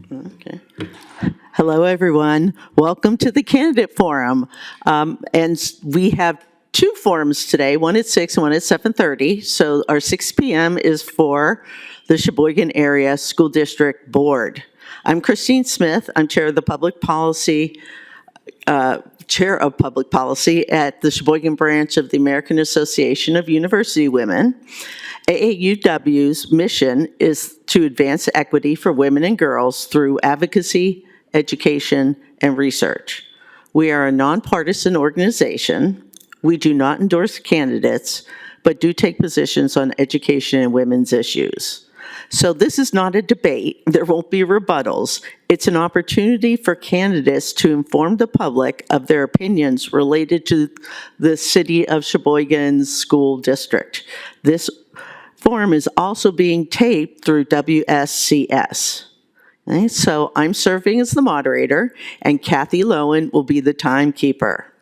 Okay. Hello, everyone. Welcome to the Candidate Forum. And we have two forums today, one at 6 and one at 7:30. So our 6 p.m. is for the Sheboygan Area School District Board. I'm Christine Smith. I'm Chair of Public Policy at the Sheboygan Branch of the American Association of University Women. AAUW's mission is to advance equity for women and girls through advocacy, education, and research. We are a nonpartisan organization. We do not endorse candidates, but do take positions on education and women's issues. So this is not a debate. There won't be rebuttals. It's an opportunity for candidates to inform the public of their opinions related to the City of Sheboygan's school district. This forum is also being taped through WSCS. Okay, so I'm serving as the moderator, and Kathy Lowen will be the timekeeper.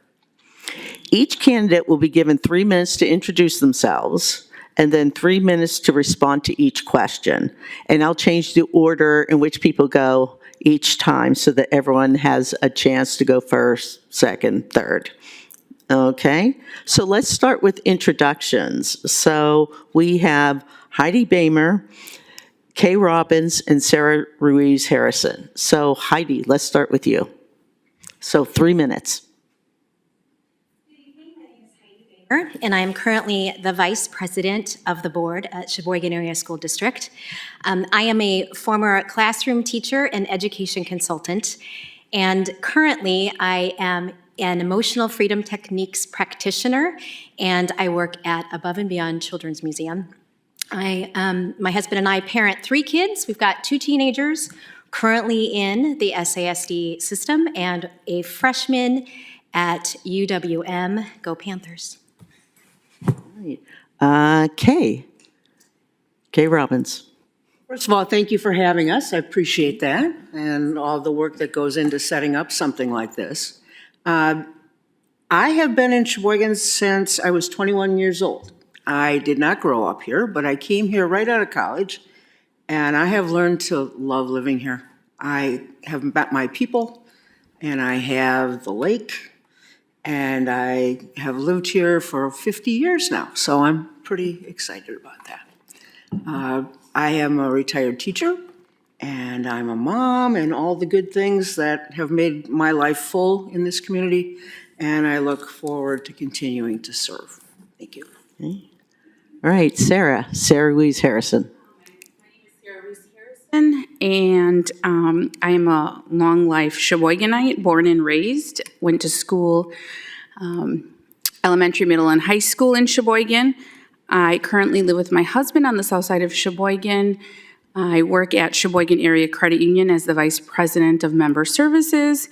Each candidate will be given 3 minutes to introduce themselves, and then 3 minutes to respond to each question. And I'll change the order in which people go each time so that everyone has a chance to go first, second, third. Okay, so let's start with introductions. So we have Heidi Bamer, Kay Robbins, and Sarah Ruiz Harrison. So Heidi, let's start with you. So 3 minutes. Good evening, my name is Heidi Bamer, and I am currently the Vice President of the Board at Sheboygan Area School District. I am a former classroom teacher and education consultant, and currently I am an emotional freedom techniques practitioner, and I work at Above and Beyond Children's Museum. My husband and I parent 3 kids. We've got 2 teenagers currently in the SASD system and a freshman at UWM. Go Panthers. Kay Robbins. First of all, thank you for having us. I appreciate that and all the work that goes into setting up something like this. I have been in Sheboygan since I was 21 years old. I did not grow up here, but I came here right out of college, and I have learned to love living here. I have met my people, and I have the lake, and I have lived here for 50 years now, so I'm pretty excited about that. I am a retired teacher, and I'm a mom, and all the good things that have made my life full in this community, and I look forward to continuing to serve. Thank you. Okay. All right, Sarah Ruiz Harrison. My name is Sarah Ruiz Harrison, and I am a long life Sheboyganite, born and raised. Went to school, elementary, middle, and high school in Sheboygan. I currently live with my husband on the south side of Sheboygan. I work at Sheboygan Area Credit Union as the Vice President of Member Services.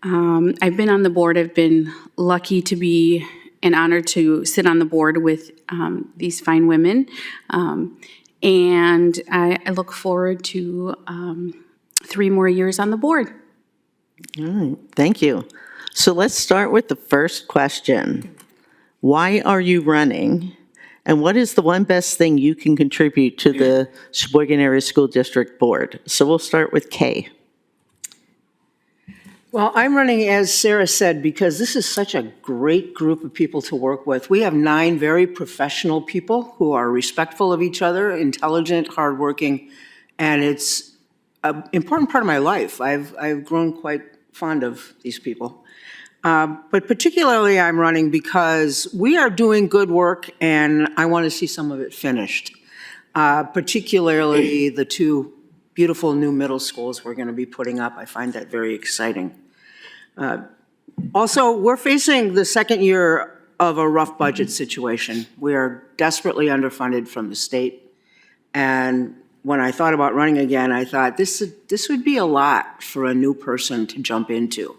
I've been on the board. I've been lucky to be and honored to sit on the board with these fine women. And I look forward to 3 more years on the board. All right, thank you. So let's start with the first question. Why are you running? And what is the one best thing you can contribute to the Sheboygan Area School District Board? So we'll start with Kay. Well, I'm running, as Sarah said, because this is such a great group of people to work with. We have 9 very professional people who are respectful of each other, intelligent, hardworking, and it's an important part of my life. I've grown quite fond of these people. But particularly I'm running because we are doing good work and I want to see some of it finished. Particularly the 2 beautiful new middle schools we're going to be putting up. I find that very exciting. Also, we're facing the second year of a rough budget situation. We are desperately underfunded from the state. And when I thought about running again, I thought this would be a lot for a new person to jump into.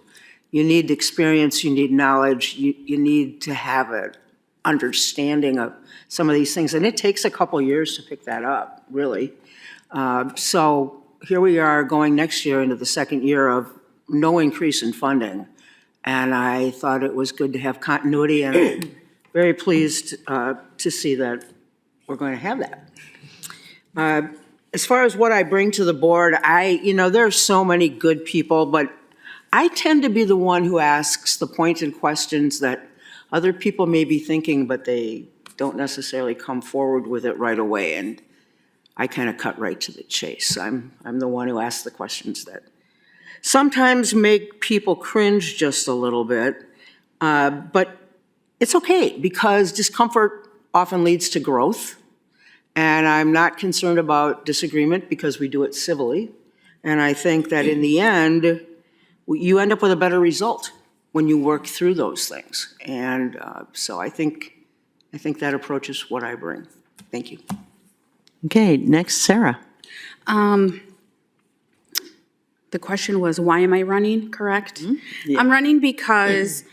You need experience, you need knowledge, you need to have an understanding of some of these things. And it takes a couple years to pick that up, really. So here we are going next year into the second year of no increase in funding. And I thought it was good to have continuity, and I'm very pleased to see that we're going to have that. as far as what I bring to the board, there's so many good people, but I tend to be the one who asks the pointed questions that other people may be thinking, but they don't necessarily come forward with it right away. And I kind of cut right to the chase. I'm the one who asks the questions that sometimes make people cringe just a little bit, but it's okay because discomfort often leads to growth. And I'm not concerned about disagreement because we do it civilly. And I think that in the end, you end up with a better result when you work through those things. And so I think that approach is what I bring. Thank you. Okay, next, Sarah. The question was, why am I running, correct? Yeah. I'm running because,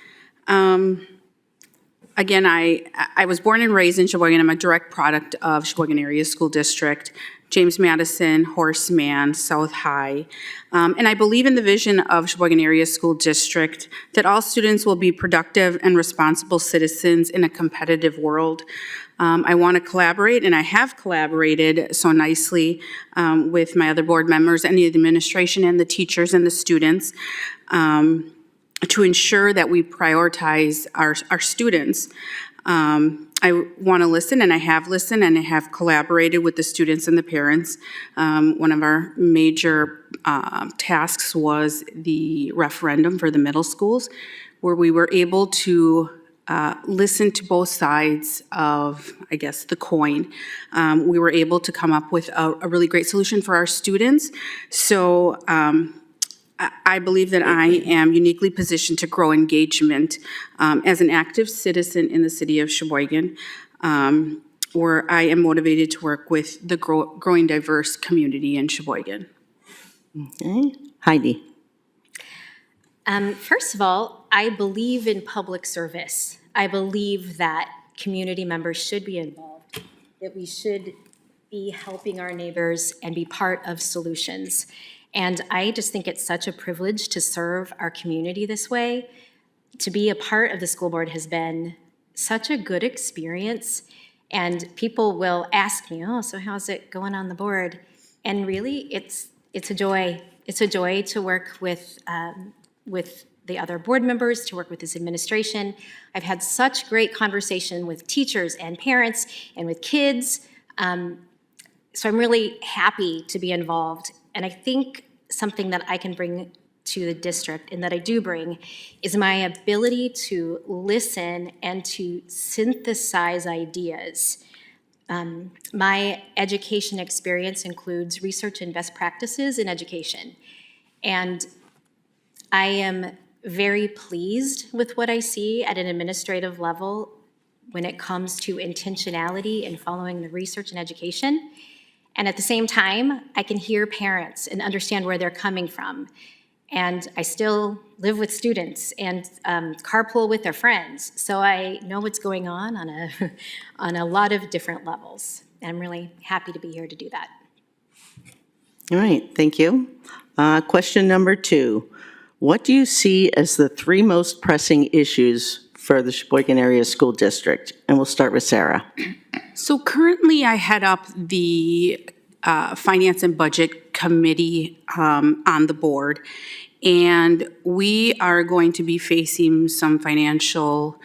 again, I was born and raised in Sheboygan. I'm a direct product of Sheboygan Area School District, James Madison, Horseman, South High. And I believe in the vision of Sheboygan Area School District that all students will be productive and responsible citizens in a competitive world. I want to collaborate, and I have collaborated so nicely with my other board members and the administration and the teachers and the students to ensure that we prioritize our students. I want to listen, and I have listened, and I have collaborated with the students and the parents. One of our major tasks was the referendum for the middle schools, where we were able to listen to both sides of, I guess, the coin. We were able to come up with a really great solution for our students. So I believe that I am uniquely positioned to grow engagement as an active citizen in the city of Sheboygan, where I am motivated to work with the growing diverse community in Sheboygan. Okay, Heidi. First of all, I believe in public service. I believe that community members should be involved, that we should be helping our neighbors and be part of solutions. And I just think it's such a privilege to serve our community this way. To be a part of the school board has been such a good experience. And people will ask me, oh, so how's it going on the board? And really, it's a joy. It's a joy to work with the other board members, to work with this administration. I've had such great conversation with teachers and parents and with kids. So I'm really happy to be involved. And I think something that I can bring to the district, and that I do bring, is my ability to listen and to synthesize ideas. My education experience includes research and best practices in education. And I am very pleased with what I see at an administrative level when it comes to intentionality in following the research and education. And at the same time, I can hear parents and understand where they're coming from. And I still live with students and carpool with their friends. So I know what's going on a lot of different levels. And I'm really happy to be here to do that. All right, thank you. Question number 2. What do you see as the 3 most pressing issues for the Sheboygan Area School District? And we'll start with Sarah. So currently, I head up the Finance and Budget Committee on the board, and we are going to be facing some financial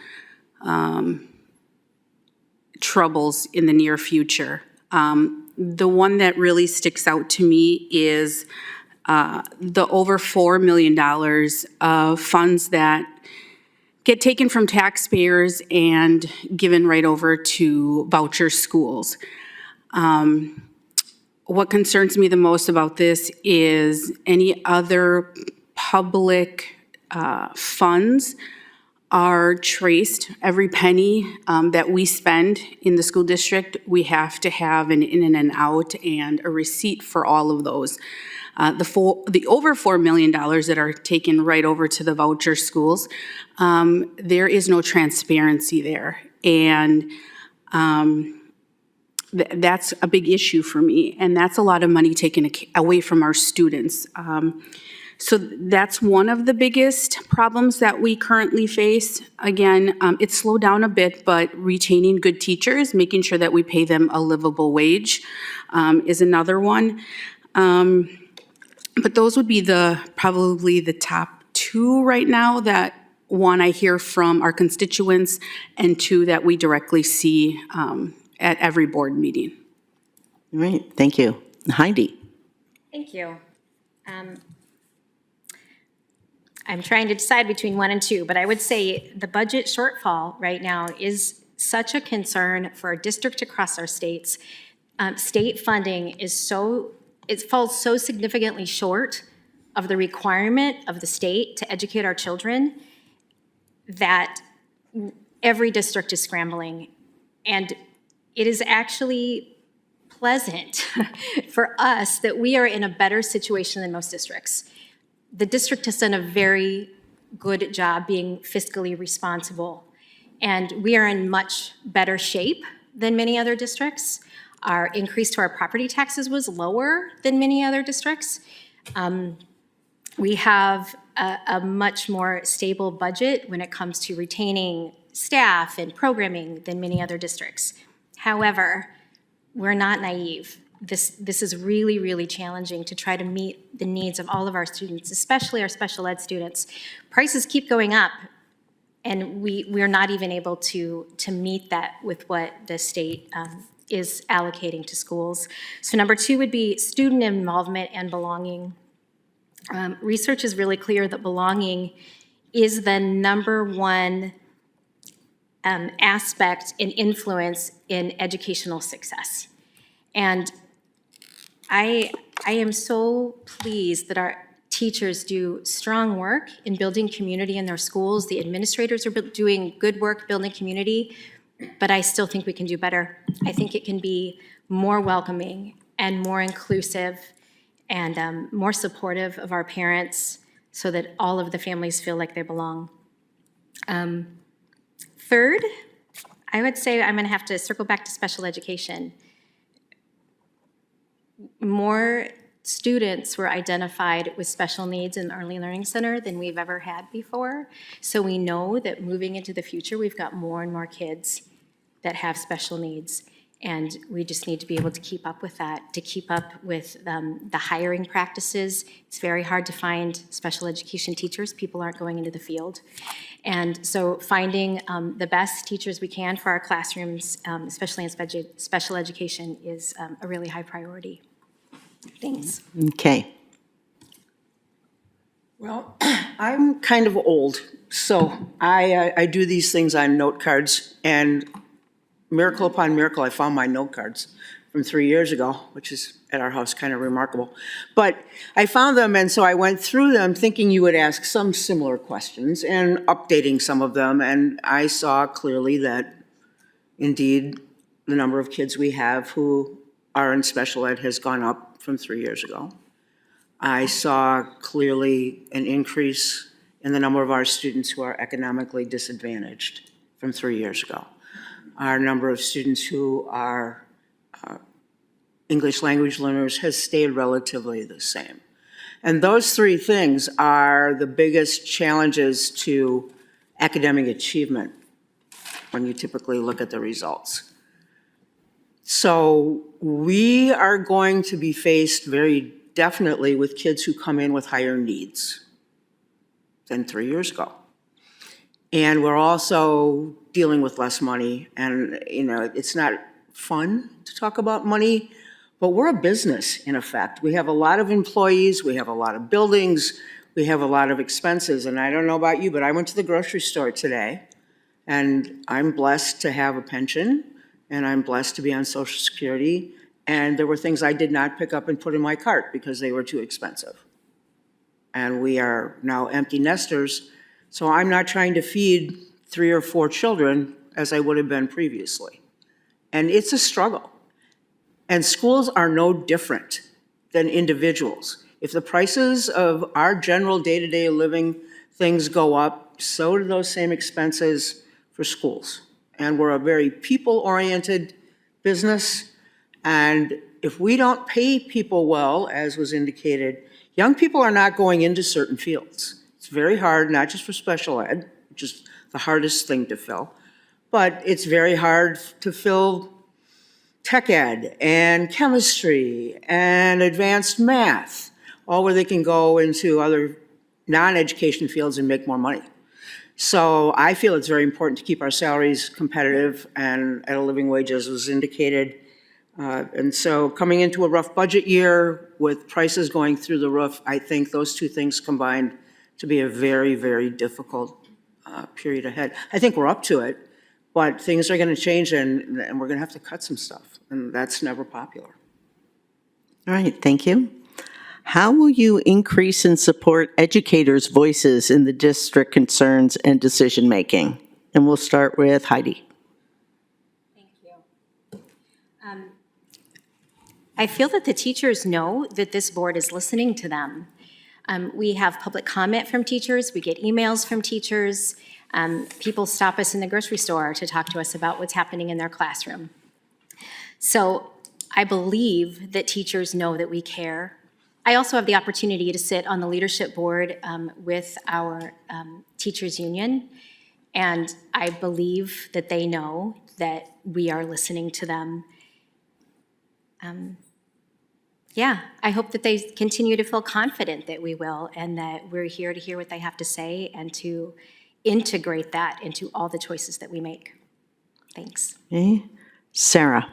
troubles in the near future. The one that really sticks out to me is the over $4 million of funds that get taken from taxpayers and given right over to voucher schools. What concerns me the most about this is any other public funds are traced. Every penny that we spend in the school district, we have to have an in and an out and a receipt for all of those. The over $4 million that are taken right over to the voucher schools, there is no transparency there. And that's a big issue for me. And that's a lot of money taken away from our students. So that's one of the biggest problems that we currently face. Again, it's slowed down a bit, but retaining good teachers, making sure that we pay them a livable wage is another one. But those would be probably the top two right now, that one I hear from our constituents, and two that we directly see at every board meeting. All right, thank you. Heidi? Thank you. I'm trying to decide between 1 and 2, but I would say the budget shortfall right now is such a concern for our district across our states. State funding it falls so significantly short of the requirement of the state to educate our children that every district is scrambling. And it is actually pleasant for us that we are in a better situation than most districts. The district has done a very good job being fiscally responsible, and we are in much better shape than many other districts. Our increase to our property taxes was lower than many other districts. We have a much more stable budget when it comes to retaining staff and programming than many other districts. However, we're not naive. This is really, really challenging to try to meet the needs of all of our students, especially our special ed students. Prices keep going up, and we're not even able to meet that with what the state is allocating to schools. So number 2 would be student involvement and belonging. Research is really clear that belonging is the number one aspect and influence in educational success. And I am so pleased that our teachers do strong work in building community in their schools. The administrators are doing good work building community, but I still think we can do better. I think it can be more welcoming and more inclusive and more supportive of our parents so that all of the families feel like they belong. Third, I would say I'm going to have to circle back to special education. More students were identified with special needs in the Early Learning Center than we've ever had before. So we know that moving into the future, we've got more and more kids that have special needs. And we just need to be able to keep up with that, to keep up with the hiring practices. It's very hard to find special education teachers. People aren't going into the field. And so finding the best teachers we can for our classrooms, especially in special education, is a really high priority. Thanks. Okay. Well, I'm kind of old, so I do these things on note cards, and miracle upon miracle, I found my note cards from 3 years ago, which is at our house kind of remarkable. But I found them, and so I went through them thinking you would ask some similar questions and updating some of them, and I saw clearly that indeed the number of kids we have who are in special ed has gone up from 3 years ago. I saw clearly an increase in the number of our students who are economically disadvantaged from 3 years ago. Our number of students who are English language learners has stayed relatively the same. And those 3 things are the biggest challenges to academic achievement when you typically look at the results. So we are going to be faced very definitely with kids who come in with higher needs than 3 years ago. And we're also dealing with less money, and it's not fun to talk about money, but we're a business in effect. We have a lot of employees, we have a lot of buildings, we have a lot of expenses, and I don't know about you, but I went to the grocery store today, and I'm blessed to have a pension, and I'm blessed to be on Social Security, and there were things I did not pick up and put in my cart because they were too expensive. And we are now empty nesters, so I'm not trying to feed 3 or 4 children as I would have been previously. And it's a struggle. And schools are no different than individuals. If the prices of our general day-to-day living things go up, so do those same expenses for schools. And we're a very people-oriented business. And if we don't pay people well, as was indicated, Young people are not going into certain fields. It's very hard, not just for special ed, which is the hardest thing to fill, but it's very hard to fill tech ed and chemistry and advanced math, all where they can go into other non-education fields and make more money. So I feel it's very important to keep our salaries competitive and at a living wage, as was indicated. And so coming into a rough budget year with prices going through the roof, I think those two things combined to be a very, very difficult period ahead. I think we're up to it, but things are going to change and we're going to have to cut some stuff, and that's never popular. All right, thank you. How will you increase and support educators' voices in the district concerns and decision-making? And we'll start with Heidi. Thank you. I feel that the teachers know that this board is listening to them. We have public comment from teachers, we get emails from teachers, people stop us in the grocery store to talk to us about what's happening in their classroom. So I believe that teachers know that we care. I also have the opportunity to sit on the leadership board with our teachers union, and I believe that they know that we are listening to them. Yeah, I hope that they continue to feel confident that we will, and that we're here to hear what they have to say and to integrate that into all the choices that we make. Thanks. Okay. Sarah.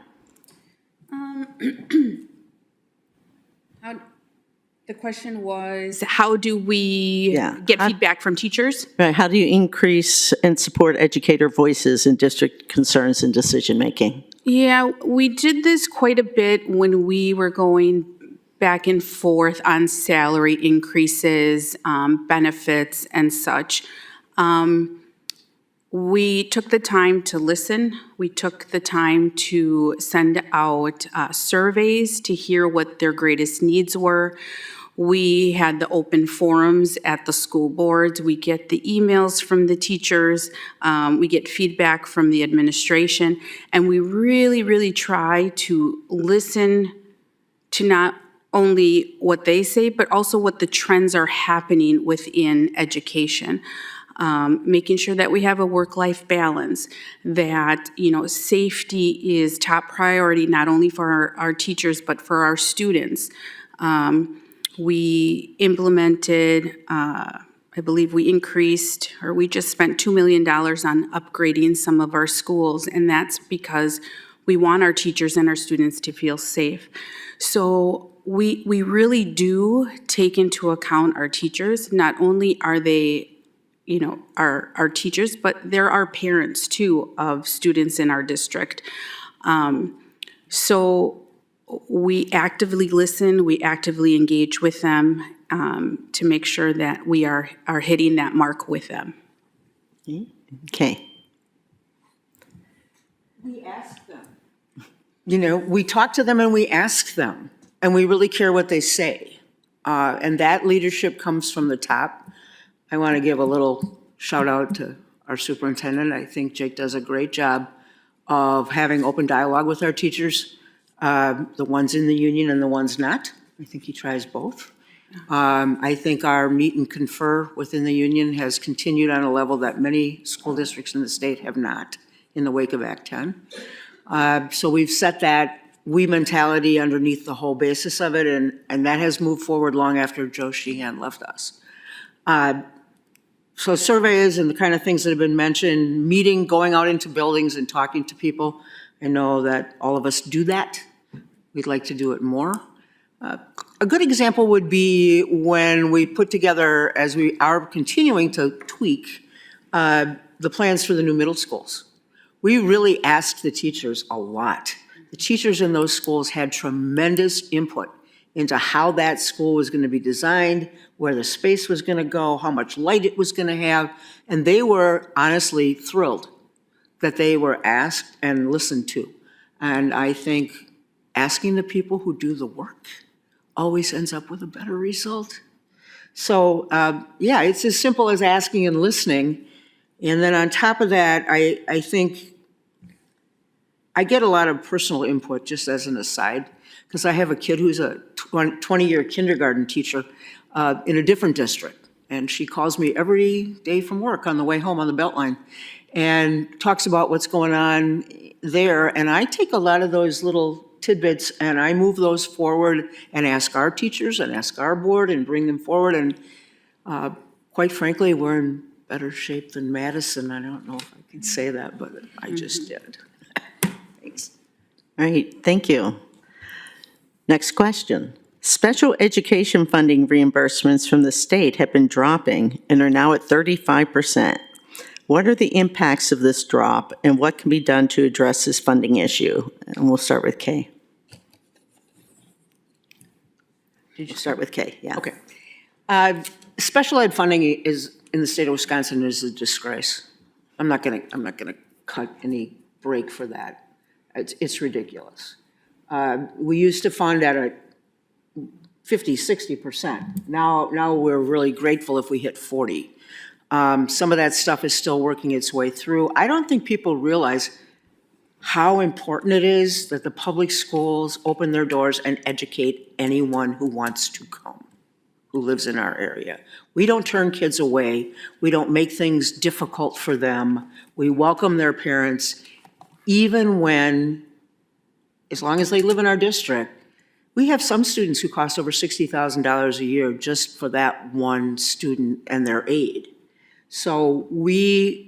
The question was, how do we get feedback from teachers? Right, how do you increase and support educator voices in district concerns and decision-making? Yeah, we did this quite a bit when we were going back and forth on salary increases, benefits, and such. We took the time to listen. We took the time to send out surveys to hear what their greatest needs were. We had the open forums at the school boards. We get the emails from the teachers. We get feedback from the administration. And we really, really try to listen to not only what they say, but also what the trends are happening within education. Making sure that we have a work-life balance, that, safety is top priority, not only for our teachers, but for our students. We implemented, I believe we increased, or we just spent $2 million on upgrading some of our schools, and that's because we want our teachers and our students to feel safe. So we really do take into account our teachers. Not only are they, our teachers, but there are parents too of students in our district. So we actively listen, we actively engage with them to make sure that we are hitting that mark with them. Okay. We ask them. We talk to them and we ask them, and we really care what they say. And that leadership comes from the top. I want to give a little shout out to our superintendent. I think Jake does a great job of having open dialogue with our teachers, the ones in the union and the ones not. I think he tries both. I think our meet and confer within the union has continued on a level that many school districts in the state have not in the wake of Act 10. So we've set that we mentality underneath the whole basis of it, and that has moved forward long after Joe Sheehan left us. So surveys and the kind of things that have been mentioned, going out into buildings and talking to people, I know that all of us do that. We'd like to do it more. A good example would be when we put together, as we are continuing to tweak, the plans for the new middle schools. We really asked the teachers a lot. The teachers in those schools had tremendous input into how that school was going to be designed, where the space was going to go, how much light it was going to have, and they were honestly thrilled that they were asked and listened to. And I think asking the people who do the work always ends up with a better result. So it's as simple as asking and listening. And then on top of that, I think I get a lot of personal input, just as an aside, because I have a kid who's a 20-year kindergarten teacher in a different district. And she calls me every day from work on the way home on the Beltline and talks about what's going on there. And I take a lot of those little tidbits and I move those forward and ask our teachers and ask our board and bring them forward. And quite frankly, we're in better shape than Madison. I don't know if I can say that, but I just did. Thanks. All right, thank you. Next question. Special education funding reimbursements from the state have been dropping and are now at 35%. What are the impacts of this drop and what can be done to address this funding issue? And we'll start with Kay. Did you start with Kay? Yeah. Okay. Special ed funding is, in the state of Wisconsin, is a disgrace. I'm not gonna cut any break for that. It's ridiculous. We used to fund at a 50, 60%. Now we're really grateful if we hit 40. Some of that stuff is still working its way through. I don't think people realize how important it is that the public schools open their doors and educate anyone who wants to come, who lives in our area. We don't turn kids away. We don't make things difficult for them. We welcome their parents, even when, as long as they live in our district. We have some students who cost over $60,000 a year just for that one student and their aide. So we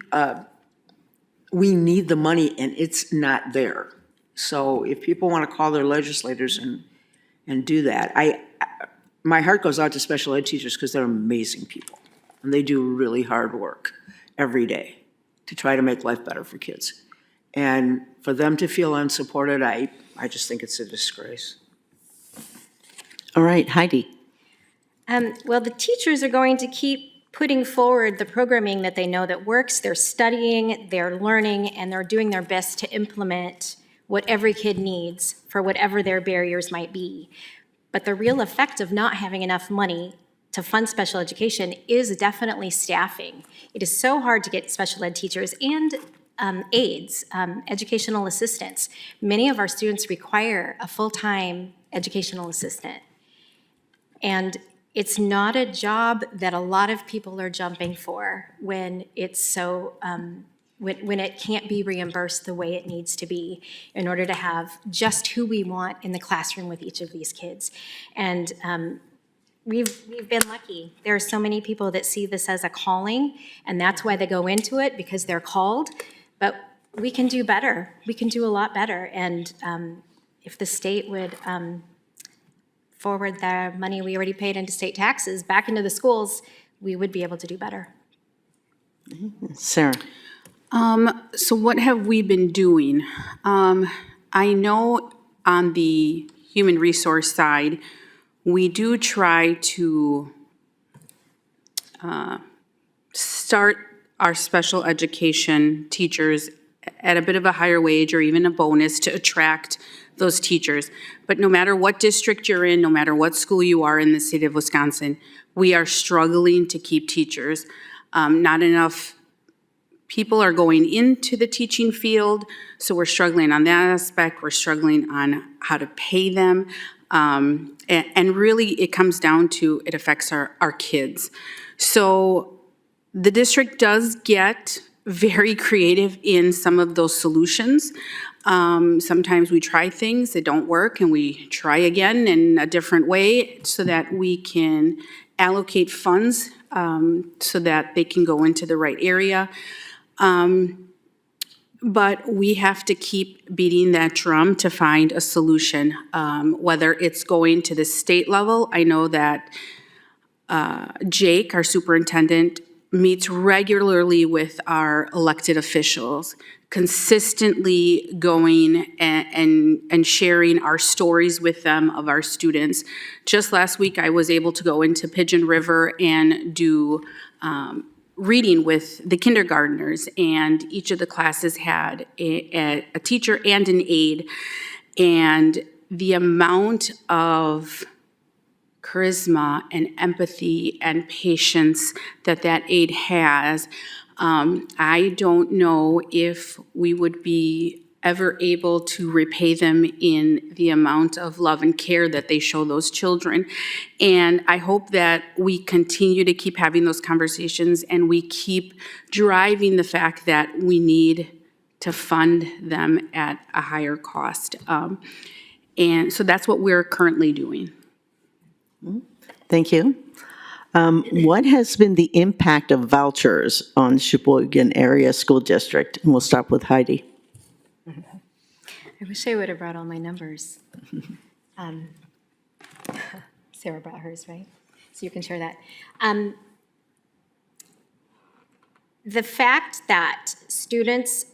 need the money and it's not there. So if people want to call their legislators and do that, my heart goes out to special ed teachers because they're amazing people. And they do really hard work every day to try to make life better for kids. And for them to feel unsupported, I just think it's a disgrace. All right, Heidi. Well, the teachers are going to keep putting forward the programming that they know that works. They're studying, they're learning, and they're doing their best to implement what every kid needs for whatever their barriers might be. But the real effect of not having enough money to fund special education is definitely staffing. It is so hard to get special ed teachers and aides, educational assistants. Many of our students require a full-time educational assistant. And it's not a job that a lot of people are jumping for when it's so, when it can't be reimbursed the way it needs to be in order to have just who we want in the classroom with each of these kids. And we've been lucky. There are so many people that see this as a calling, and that's why they go into it, because they're called. But we can do better. We can do a lot better. And if the state would forward the money we already paid into state taxes back into the schools, we would be able to do better. Sarah. So what have we been doing? I know on the human resource side, we do try to start our special education teachers at a bit of a higher wage or even a bonus to attract those teachers. But no matter what district you're in, no matter what school you are in the state of Wisconsin, we are struggling to keep teachers. Not enough people are going into the teaching field, so we're struggling on that aspect. We're struggling on how to pay them. And really, it comes down to, it affects our kids. So the district does get very creative in some of those solutions. Sometimes we try things that don't work and we try again in a different way so that we can allocate funds so that they can go into the right area. But we have to keep beating that drum to find a solution, whether it's going to the state level. I know that Jake, our superintendent, meets regularly with our elected officials, consistently going and sharing our stories with them of our students. Just last week, I was able to go into Pigeon River and do reading with the kindergartners, and each of the classes had a teacher and an aide. And the amount of charisma and empathy and patience that aide has, I don't know if we would be ever able to repay them in the amount of love and care that they show those children. And I hope that we continue to keep having those conversations and we keep driving the fact that we need to fund them at a higher cost. And so that's what we're currently doing. Thank you. What has been the impact of vouchers on Sheboygan Area School District? And we'll start with Heidi. I wish I would have brought all my numbers. Sarah brought hers, right? So you can share that. The fact that students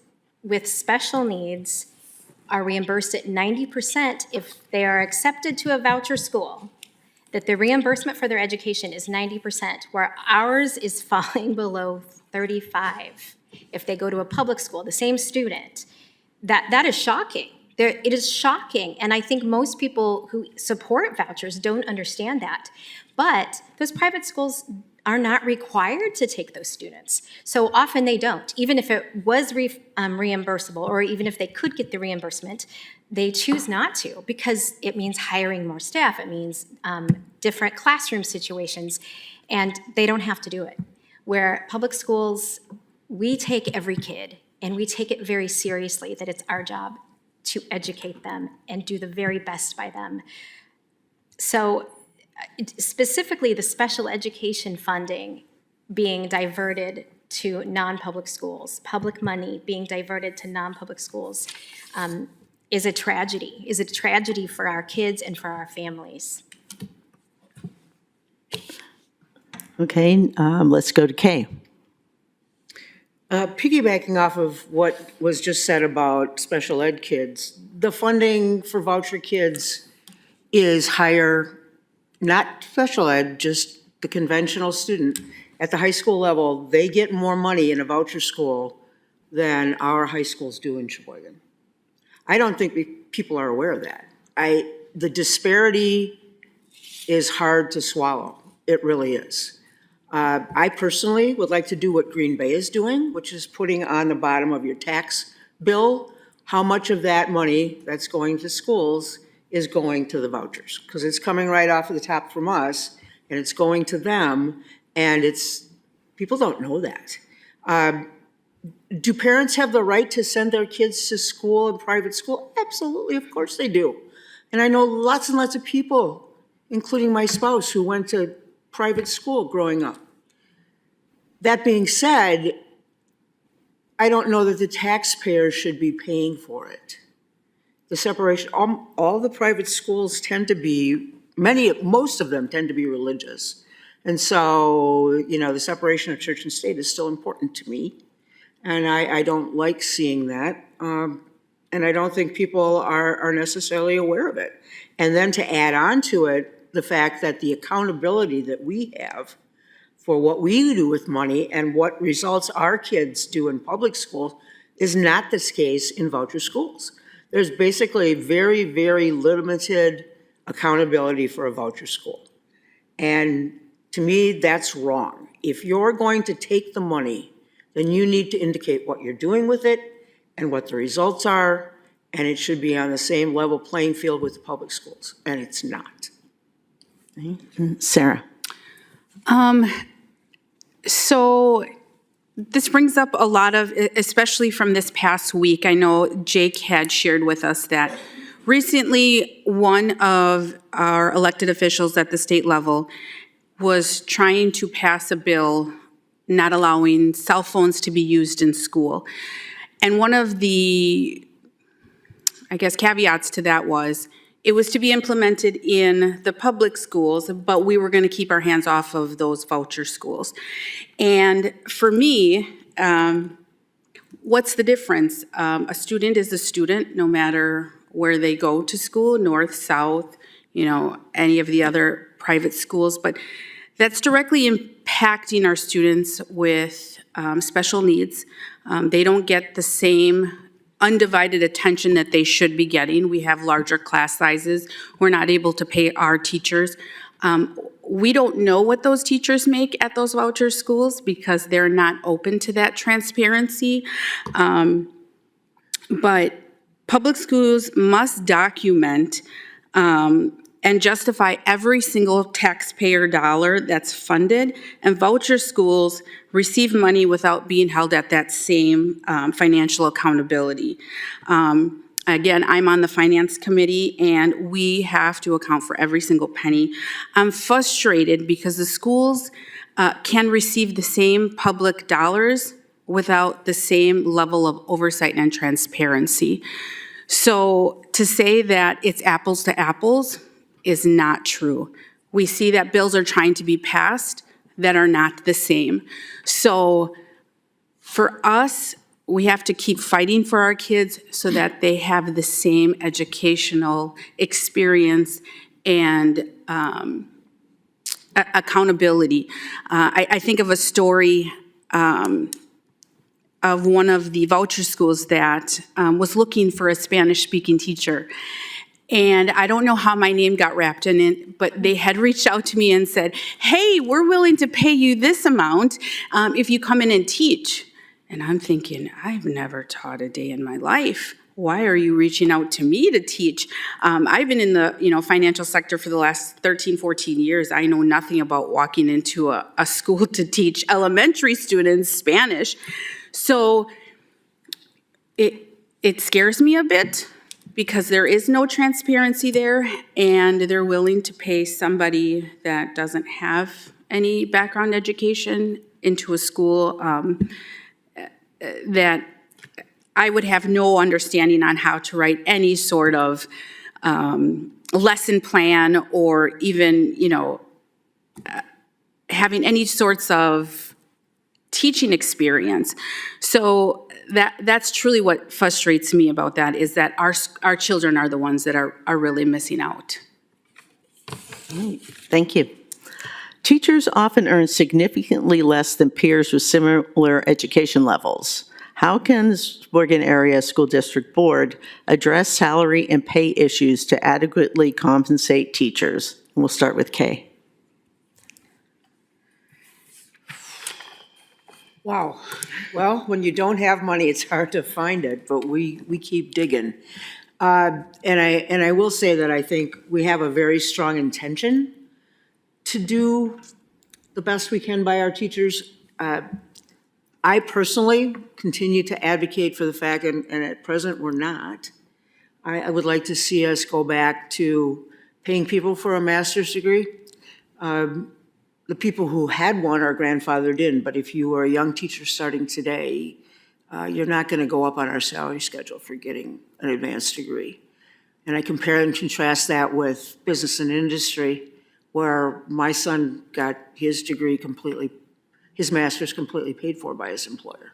with special needs are reimbursed at 90% if they are accepted to a voucher school, that the reimbursement for their education is 90%, where ours is falling below 35 if they go to a public school, the same student. That is shocking. It is shocking, and I think most people who support vouchers don't understand that. But those private schools are not required to take those students. So often they don't. Even if it was reimbursable, or even if they could get the reimbursement, they choose not to because it means hiring more staff. It means different classroom situations, and they don't have to do it. Where public schools, we take every kid, and we take it very seriously that it's our job to educate them and do the very best by them. So specifically the special education funding being diverted to non-public schools, public money being diverted to non-public schools is a tragedy for our kids and for our families. Okay, let's go to Kay. Piggybacking off of what was just said about special ed kids, the funding for voucher kids is higher, not special ed, just the conventional student. At the high school level, they get more money in a voucher school than our high schools do in Sheboygan. I don't think people are aware of that. The disparity is hard to swallow. It really is. I personally would like to do what Green Bay is doing, which is putting on the bottom of your tax bill how much of that money that's going to schools is going to the vouchers, because it's coming right off of the top from us, and it's going to them, and people don't know that. Do parents have the right to send their kids to school and private school? Absolutely, of course they do. And I know lots and lots of people, including my spouse, who went to private school growing up. That being said, I don't know that the taxpayers should be paying for it. The separation, all the private schools tend to be, most of them tend to be religious. And so, the separation of church and state is still important to me. And I don't like seeing that. And I don't think people are necessarily aware of it. And then to add on to it, the fact that the accountability that we have for what we do with money and what results our kids do in public schools is not this case in voucher schools. There's basically very, very limited accountability for a voucher school. And to me, that's wrong. If you're going to take the money, then you need to indicate what you're doing with it and what the results are, and it should be on the same level playing field with the public schools, and it's not. Sarah. So this brings up a lot of, especially from this past week, I know Jake had shared with us that recently one of our elected officials at the state level was trying to pass a bill not allowing cell phones to be used in school. And one of the, caveats to that was, it was to be implemented in the public schools, but we were going to keep our hands off of those voucher schools. And for me, what's the difference? A student is a student no matter where they go to school, north, south, any of the other private schools. But that's directly impacting our students with special needs. They don't get the same undivided attention that they should be getting. We have larger class sizes. We're not able to pay our teachers. We don't know what those teachers make at those voucher schools because they're not open to that transparency. But public schools must document and justify every single taxpayer dollar that's funded, and voucher schools receive money without being held at that same financial accountability. Again, I'm on the finance committee, and we have to account for every single penny. I'm frustrated because the schools can receive the same public dollars without the same level of oversight and transparency. So to say that it's apples to apples is not true. We see that bills are trying to be passed that are not the same. So for us, we have to keep fighting for our kids so that they have the same educational experience and accountability. I think of a story of one of the voucher schools that was looking for a Spanish-speaking teacher. And I don't know how my name got wrapped in it, but they had reached out to me and said, hey, we're willing to pay you this amount if you come in and teach. And I'm thinking, I've never taught a day in my life. Why are you reaching out to me to teach? I've been in the financial sector for the last 13, 14 years. I know nothing about walking into a school to teach elementary students Spanish. So it scares me a bit because there is no transparency there, and they're willing to pay somebody that doesn't have any background education into a school that I would have no understanding on how to write any sort of lesson plan or even, having any sorts of teaching experience. So that's truly what frustrates me about that, is that our children are the ones that are really missing out. Thank you. Teachers often earn significantly less than peers with similar education levels. How can the Sheboygan Area School District Board address salary and pay issues to adequately compensate teachers? And we'll start with Kay. Wow. Well, when you don't have money, it's hard to find it, but we keep digging. And I will say that I think we have a very strong intention to do the best we can by our teachers. I personally continue to advocate for the fact, and at present we're not. I would like to see us go back to paying people for a master's degree. The people who had one are grandfathered in, but if you are a young teacher starting today, you're not going to go up on our salary schedule for getting an advanced degree. And I compare and contrast that with business and industry, where my son got his degree completely, his master's completely paid for by his employer.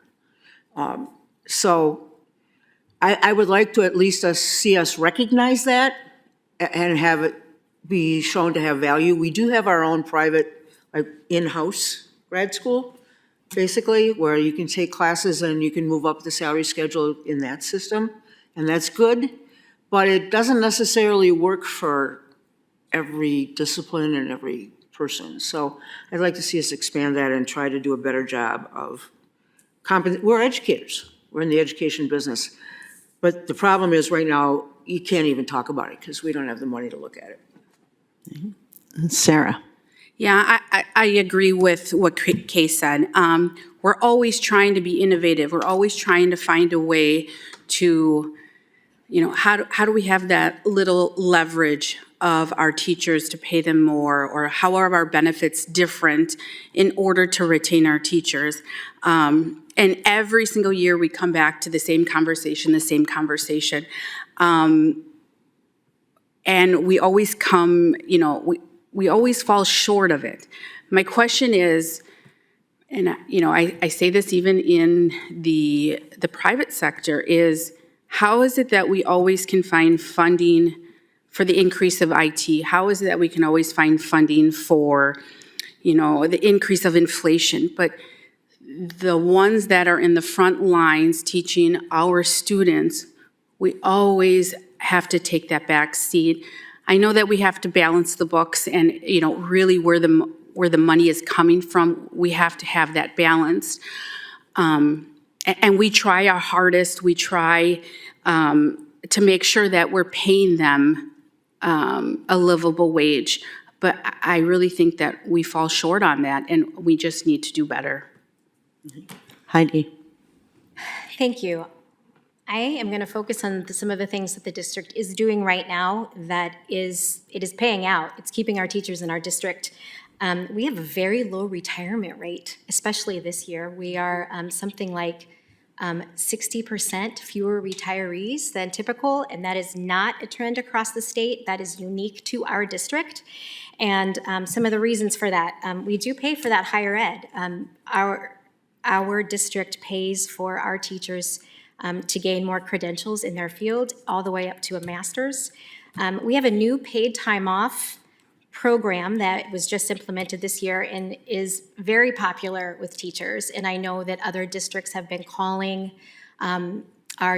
So I would like to at least see us recognize that and have it be shown to have value. We do have our own private, like in-house grad school, basically, where you can take classes and you can move up the salary schedule in that system, and that's good, but it doesn't necessarily work for every discipline and every person. So I'd like to see us expand that and try to do a better job of we're educators. We're in the education business. But the problem is right now, you can't even talk about it because we don't have the money to look at it. Mm-hmm. Sarah. Yeah, I agree with what Kay said. We're always trying to be innovative. We're always trying to find a way to, how do we have that little leverage of our teachers to pay them more, or how are our benefits different in order to retain our teachers? And every single year we come back to the same conversation. And we always come, we always fall short of it. My question is, and I say this even in the private sector, is how is it that we always can find funding for the increase of IT? How is it that we can always find funding for, the increase of inflation? But the ones that are in the front lines teaching our students, we always have to take that back seat. I know that we have to balance the books and, really where the money is coming from, we have to have that balance. And we try our hardest. We try to make sure that we're paying them a livable wage. But I really think that we fall short on that, and we just need to do better. Heidi? Thank you. I am going to focus on some of the things that the district is doing right now that it is paying out. It's keeping our teachers in our district. We have a very low retirement rate, especially this year. We are something like 60% fewer retirees than typical, and that is not a trend across the state. That is unique to our district. And some of the reasons for that, we do pay for that higher ed. Our district pays for our teachers to gain more credentials in their field, all the way up to a master's. We have a new paid time off program that was just implemented this year and is very popular with teachers. And I know that other districts have been calling the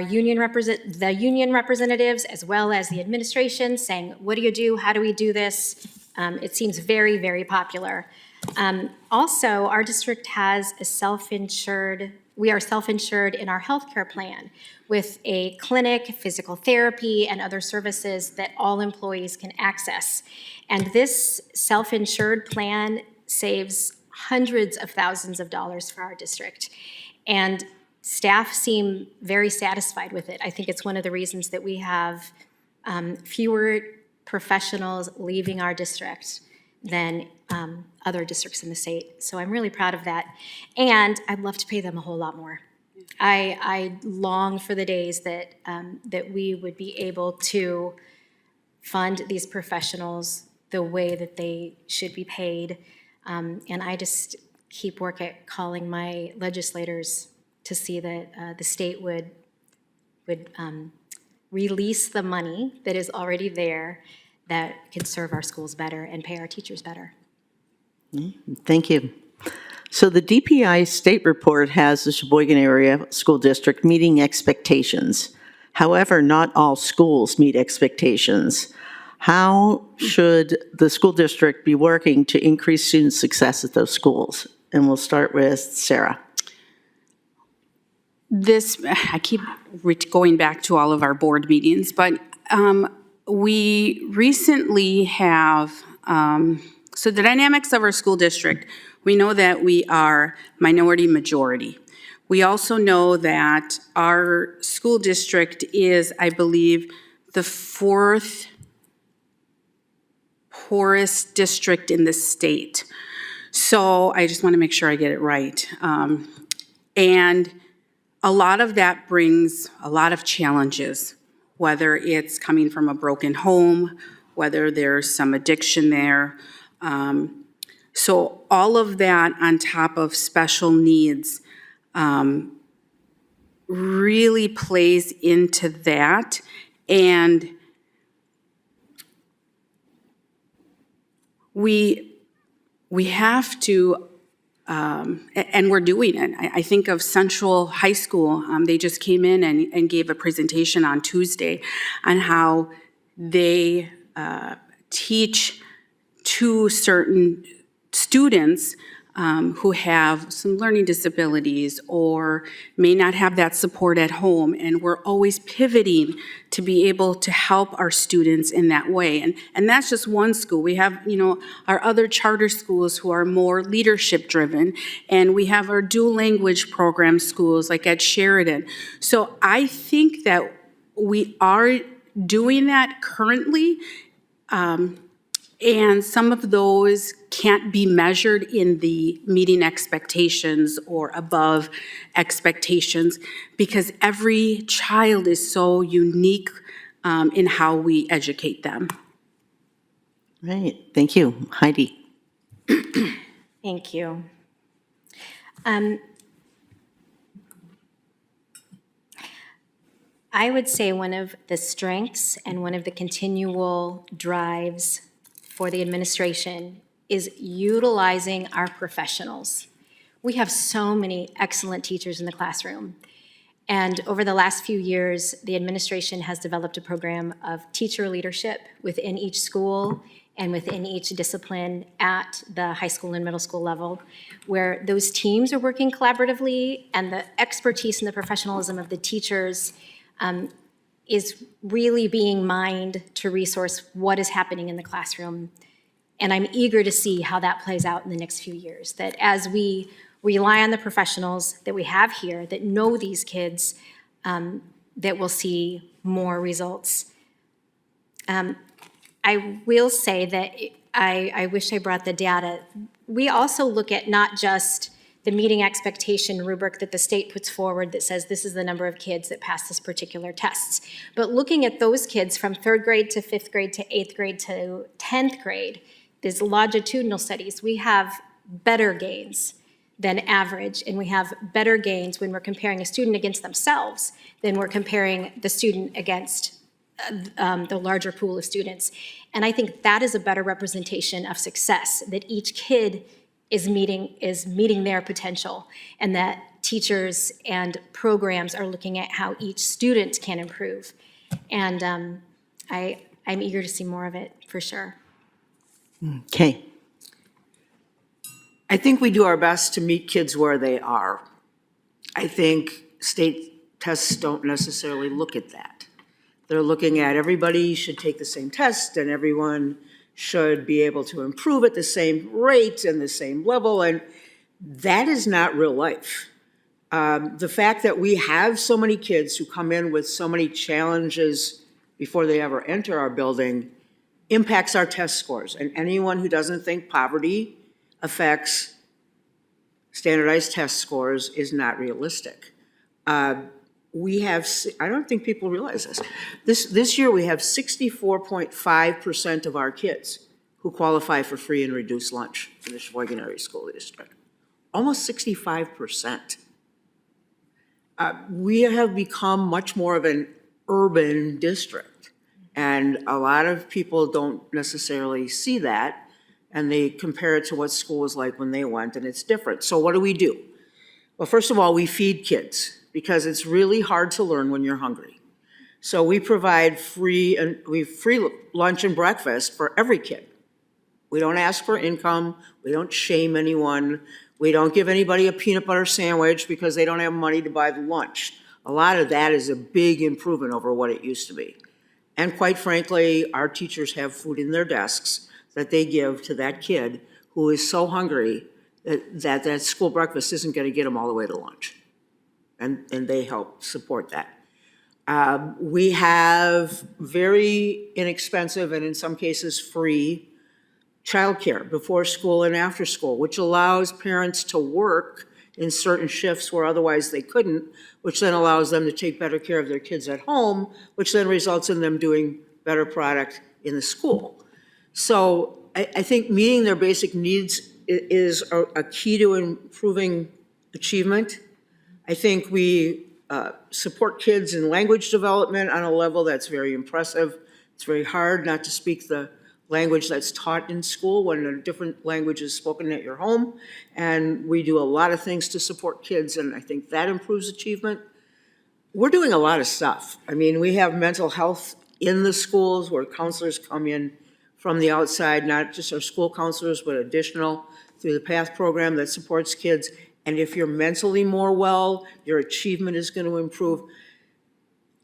union representatives as well as the administration saying, what do you do? How do we do this? It seems very, very popular. Also, our district has we are self-insured in our healthcare plan with a clinic, physical therapy, and other services that all employees can access. And this self-insured plan saves hundreds of thousands of dollars for our district. And staff seem very satisfied with it. I think it's one of the reasons that we have fewer professionals leaving our district than other districts in the state. So I'm really proud of that. And I'd love to pay them a whole lot more. I long for the days that we would be able to fund these professionals the way that they should be paid. And I just keep work at calling my legislators to see that the state would release the money that is already there that could serve our schools better and pay our teachers better. Thank you. So the DPI state report has the Sheboygan Area School District meeting expectations. However, not all schools meet expectations. How should the school district be working to increase student success at those schools? And we'll start with Sarah. I keep going back to all of our board meetings, but we recently have, so the dynamics of our school district, we know that we are minority majority. We also know that our school district is, I believe, the fourth poorest district in the state. So I just want to make sure I get it right. And a lot of that brings a lot of challenges, whether it's coming from a broken home, whether there's some addiction there. So all of that on top of special needs really plays into that. And we have to, and we're doing it. I think of Central High School. They just came in and gave a presentation on Tuesday on how they teach to certain students who have some learning disabilities or may not have that support at home. And we're always pivoting to be able to help our students in that way. And that's just one school. We have, our other charter schools who are more leadership driven. And we have our dual language program schools like at Sheridan. So I think that we are doing that currently. And some of those can't be measured in the meeting expectations or above expectations because every child is so unique in how we educate them. Right, thank you. Heidi. Thank you. I would say one of the strengths and one of the continual drives for the administration is utilizing our professionals. We have so many excellent teachers in the classroom. And over the last few years, the administration has developed a program of teacher leadership within each school and within each discipline at the high school and middle school level, where those teams are working collaboratively and the expertise and the professionalism of the teachers is really being mined to resource what is happening in the classroom. And I'm eager to see how that plays out in the next few years, that as we rely on the professionals that we have here that know these kids, that we'll see more results. I will say that I wish I brought the data. We also look at not just the meeting expectation rubric that the state puts forward that says this is the number of kids that pass this particular tests, but looking at those kids from 3rd grade to 5th grade to 8th grade to 10th grade, there's longitudinal studies. We have better gains than average, and we have better gains when we're comparing a student against themselves than we're comparing the student against the larger pool of students. And I think that is a better representation of success, that each kid is meeting their potential, and that teachers and programs are looking at how each student can improve. And I'm eager to see more of it, for sure. Okay. I think we do our best to meet kids where they are. I think state tests don't necessarily look at that. They're looking at everybody should take the same test and everyone should be able to improve at the same rate and the same level, and that is not real life. The fact that we have so many kids who come in with so many challenges before they ever enter our building impacts our test scores, and anyone who doesn't think poverty affects standardized test scores is not realistic. We have, I don't think people realize this. This year we have 64.5% of our kids who qualify for free and reduced lunch in the Sheboygan Area School District. Almost 65%. We have become much more of an urban district, and a lot of people don't necessarily see that, and they compare it to what school was like when they went, and it's different. So what do? Well, first of all, we feed kids, because it's really hard to learn when you're hungry. So we provide free lunch and breakfast for every kid. We don't ask for income, we don't shame anyone, we don't give anybody a peanut butter sandwich because they don't have money to buy the lunch. A lot of that is a big improvement over what it used to be. And quite frankly, our teachers have food in their desks that they give to that kid who is so hungry that school breakfast isn't gonna get them all the way to lunch. And they help support that. We have very inexpensive and in some cases free childcare before school and after school, which allows parents to work in certain shifts where otherwise they couldn't, which then allows them to take better care of their kids at home, which then results in them doing better product in the school. So I think meeting their basic needs is a key to improving achievement. I think we support kids in language development on a level that's very impressive. It's very hard not to speak the language that's taught in school when a different language is spoken at your home. And we do a lot of things to support kids, and I think that improves achievement. We're doing a lot of stuff. I mean, we have mental health in the schools where counselors come in from the outside, not just our school counselors, but additional through the PATH program that supports kids. And if you're mentally more well, your achievement is going to improve.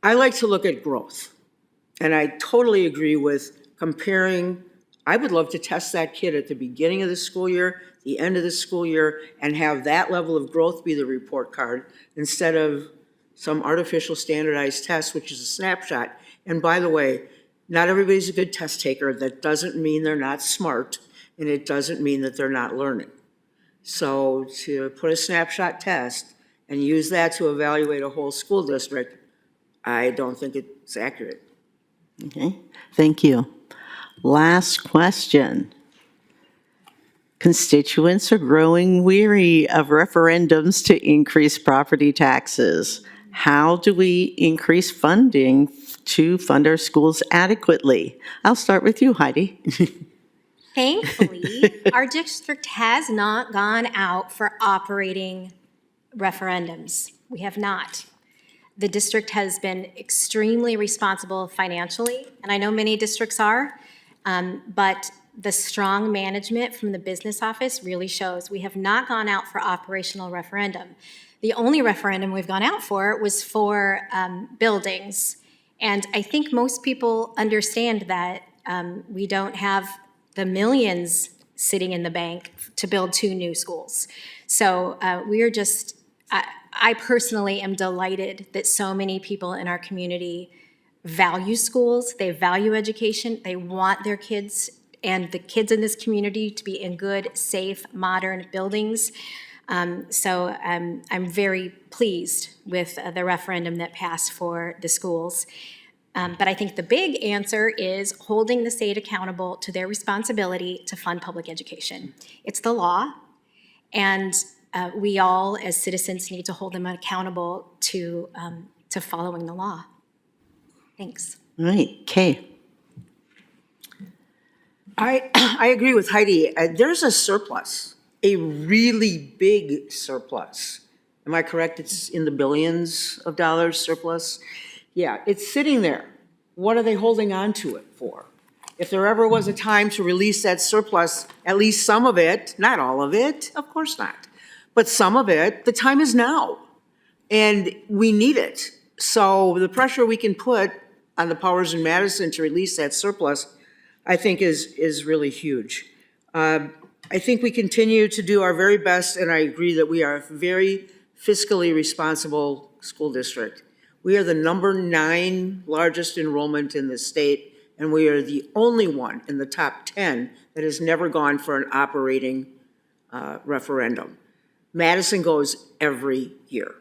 I like to look at growth. And I totally agree with comparing. I would love to test that kid at the beginning of the school year, the end of the school year, and have that level of growth be the report card instead of some artificial standardized test, which is a snapshot. And by the way, not everybody's a good test taker. That doesn't mean they're not smart, and it doesn't mean that they're not learning. So to put a snapshot test and use that to evaluate a whole school district, I don't think it's accurate. Okay, thank you. Last question. Constituents are growing weary of referendums to increase property taxes. How do we increase funding to fund our schools adequately? I'll start with you, Heidi. Thankfully, our district has not gone out for operating referendums. We have not. The district has been extremely responsible financially, and I know many districts are, but the strong management from the business office really shows we have not gone out for operational referendum. The only referendum we've gone out for was for buildings, And I think most people understand that we don't have the millions sitting in the bank to build 2 new schools. So we are just, I personally am delighted that so many people in our community value schools, they value education, they want their kids and the kids in this community to be in good, safe, modern buildings. So I'm very pleased with the referendum that passed for the schools. But I think the big answer is holding the state accountable to their responsibility to fund public education. It's the law, and we all, as citizens, need to hold them accountable to following the law. Thanks. All right, Kay. I agree with Heidi. There's a surplus, a really big surplus. Am I correct? It's in the billions of dollars surplus? Yeah, it's sitting there. What are they holding on to it for? If there ever was a time to release that surplus, at least some of it, not all of it, of course not, but some of it, the time is now. And we need it. So the pressure we can put on the powers in Madison to release that surplus, I think is really huge. I think we continue to do our very best, and I agree that we are a very fiscally responsible school district. We are the number 9 largest enrollment in the state, and we are the only one in the top 10 that has never gone for an operating referendum. Madison goes every year.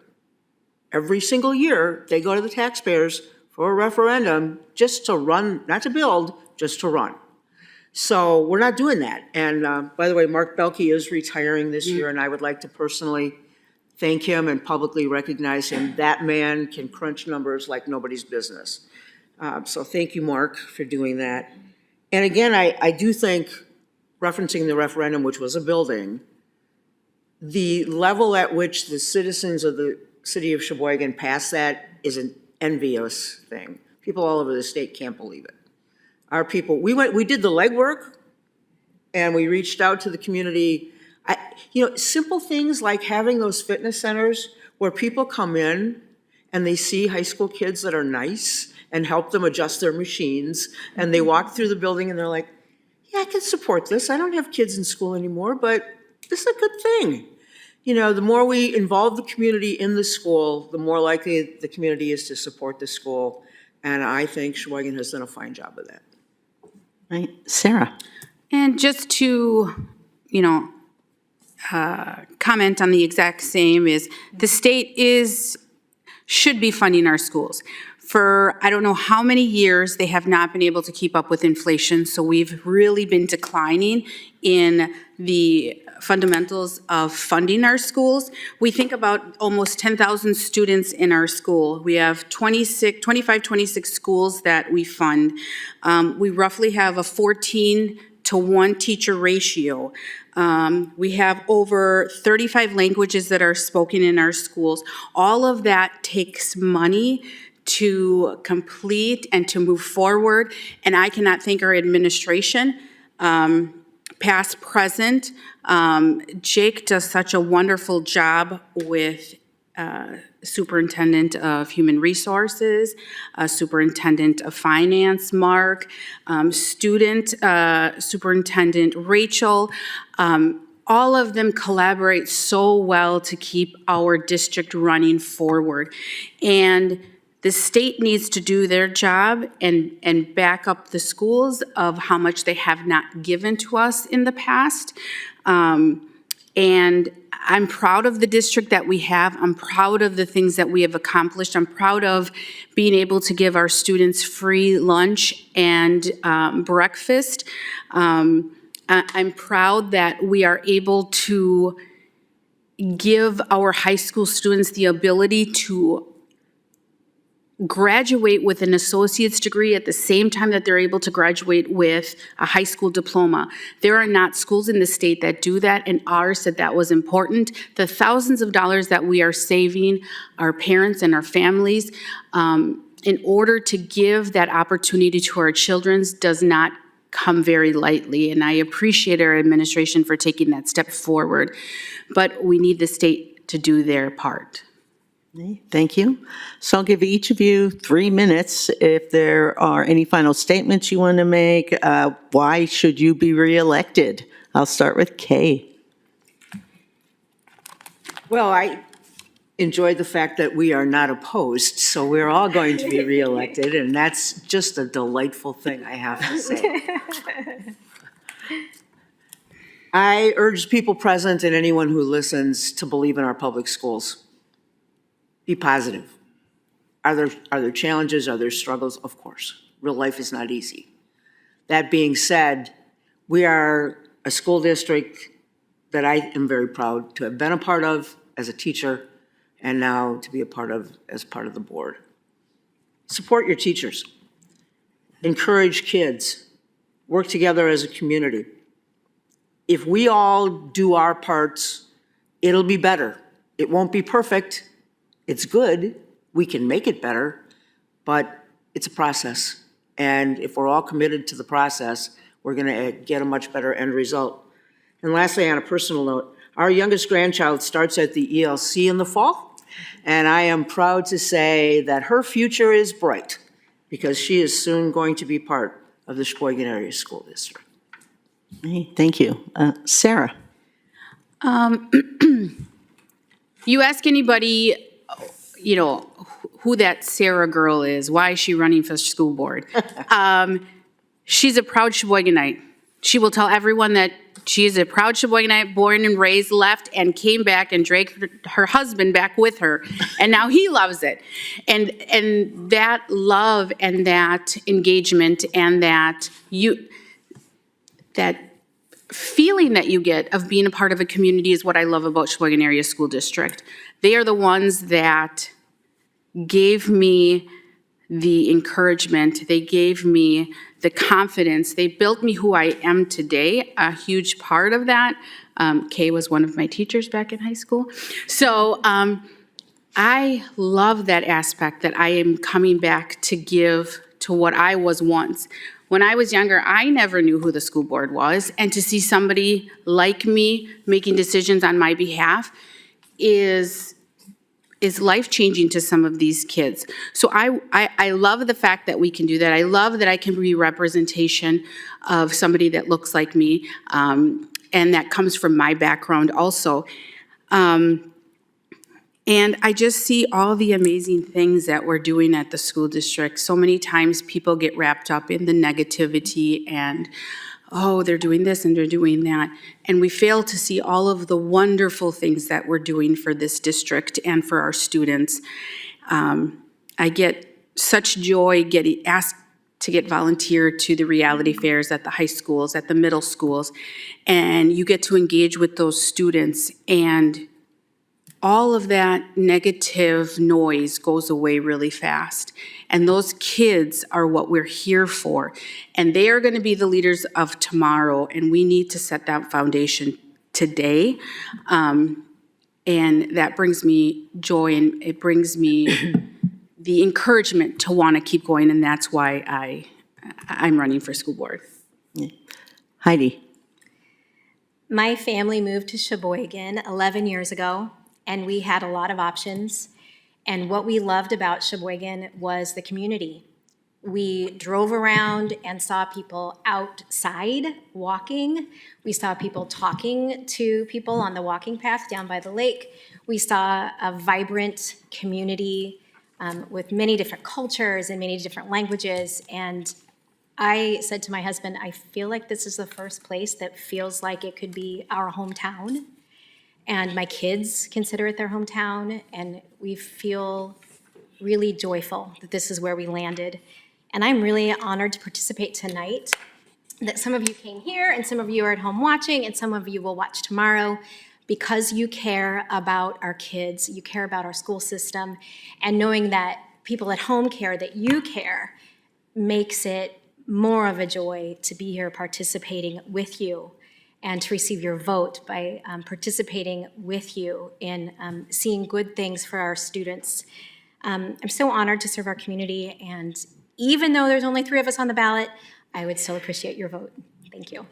Every single year, they go to the taxpayers for a referendum just to run, not to build, just to run. So we're not doing that. And by the way, Mark Belke is retiring this year, and I would like to personally thank him and publicly recognize him. That man can crunch numbers like nobody's business. So thank you, Mark, for doing that. And again, I do think, referencing the referendum, which was a building, the level at which the citizens of the city of Sheboygan passed that is an envious thing. People all over the state can't believe it. Our people, we did the legwork, and we reached out to the community. Simple things like having those fitness centers where people come in and they see high school kids that are nice and help them adjust their machines, and they walk through the building and they're like, yeah, I can support this. I don't have kids in school anymore, but this is a good thing. The more we involve the community in the school, the more likely the community is to support the school. And I think Sheboygan has done a fine job of that. Right, Sarah. And just to, comment on the exact same is the state should be funding our schools. For I don't know how many years, they have not been able to keep up with inflation, so we've really been declining in the fundamentals of funding our schools. We think about almost 10,000 students in our school. We have 26 schools that we fund. We roughly have a 14-to-1 teacher ratio. We have over 35 languages that are spoken in our schools. All of that takes money to complete and to move forward, and I cannot thank our administration, past, present. Jake does such a wonderful job with Superintendent of Human Resources, Superintendent of Finance, Mark, Superintendent Rachel. All of them collaborate so well to keep our district running forward. And the state needs to do their job and back up the schools of how much they have not given to us in the past. And I'm proud of the district that we have. I'm proud of the things that we have accomplished. I'm proud of being able to give our students free lunch and breakfast. I'm proud that we are able to give our high school students the ability to graduate with an associate's degree at the same time that they're able to graduate with a high school diploma. There are not schools in the state that do that, and ours said that was important. The thousands of dollars that we are saving our parents and our families in order to give that opportunity to our children does not come very lightly, and I appreciate our administration for taking that step forward. But we need the state to do their part. Thank you. So I'll give each of you 3 minutes. If there are any final statements you want to make, why should you be reelected? I'll start with Kay. Well, I enjoyed the fact that we are not opposed, so we're all going to be reelected, and that's just a delightful thing, I have to say. I urge people present and anyone who listens to believe in our public schools. Be positive. Are there challenges? Are there struggles? Of course. Real life is not easy. That being said, we are a school district that I am very proud to have been a part of as a teacher and now to be a part of as part of the board. Support your teachers. Encourage kids. Work together as a community. If we all do our parts, it'll be better. It won't be perfect. It's good. We can make it better, but it's a process. And if we're all committed to the process, we're going to get a much better end result. And lastly, on a personal note, our youngest grandchild starts at the ELC in the fall, and I am proud to say that her future is bright because she is soon going to be part of the Sheboygan Area School District. Thank you. Sarah. You ask anybody, who that Sarah girl is, why is she running for school board? She's a proud Sheboyganite. She will tell everyone that she is a proud Sheboyganite, born and raised, left, and came back and dragged her husband back with her. And now he loves it. And that love and that engagement and that feeling that you get of being a part of a community is what I love about Sheboygan Area School District. They are the ones that gave me the encouragement, they gave me the confidence, they built me who I am today. A huge part of that, Kay was one of my teachers back in high school. So I love that aspect that I am coming back to give to what I was once. When I was younger, I never knew who the school board was, and to see somebody like me making decisions on my behalf is life-changing to some of these kids. So I love the fact that we can do that. I love that I can be representation of somebody that looks like me, and that comes from my background also. And I just see all the amazing things that we're doing at the school district. So many times people get wrapped up in the negativity and, oh, they're doing this and they're doing that. And we fail to see all of the wonderful things that we're doing for this district and for our students. I get such joy getting asked to get volunteered to the reality fairs at the high schools, at the middle schools, and you get to engage with those students, and all of that negative noise goes away really fast. And those kids are what we're here for. And they are going to be the leaders of tomorrow, and we need to set that foundation today. And that brings me joy, and it brings me the encouragement to want to keep going, and that's why I'm running for school board. Heidi. My family moved to Sheboygan 11 years ago, and we had a lot of options. And what we loved about Sheboygan was the community. We drove around and saw people outside walking. We saw people talking to people on the walking path down by the lake. We saw a vibrant community with many different cultures and many different languages. And I said to my husband, I feel like this is the first place that feels like it could be our hometown. And my kids consider it their hometown, and we feel really joyful that this is where we landed. And I'm really honored to participate tonight, that some of you came here, and some of you are at home watching, and some of you will watch tomorrow, because you care about our kids, you care about our school system, and knowing that people at home care, that you care, makes it more of a joy to be here participating with you, and to receive your vote by participating with you in seeing good things for our students. I'm so honored to serve our community, and even though there's only 3 of us on the ballot, I would still appreciate your vote. Thank you.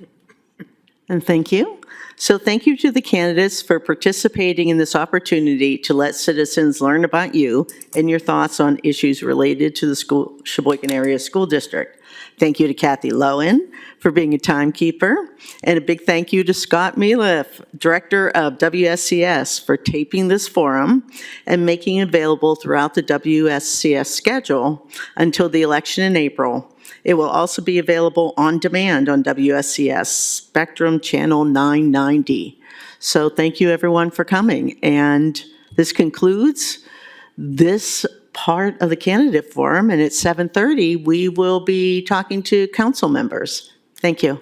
And thank you. So thank you to the candidates for participating in this opportunity to let citizens learn about you and your thoughts on issues related to the Sheboygan Area School District. Thank you to Kathy Lowen for being a timekeeper, and a big thank you to Scott Meliff, Director of WSCS, for taping this forum and making it available throughout the WSCS schedule until the election in April. It will also be available on demand on WSCS Spectrum Channel 990. So thank you, everyone, for coming. And this concludes this part of the candidate forum, and at 7:30, we will be talking to council members. Thank you.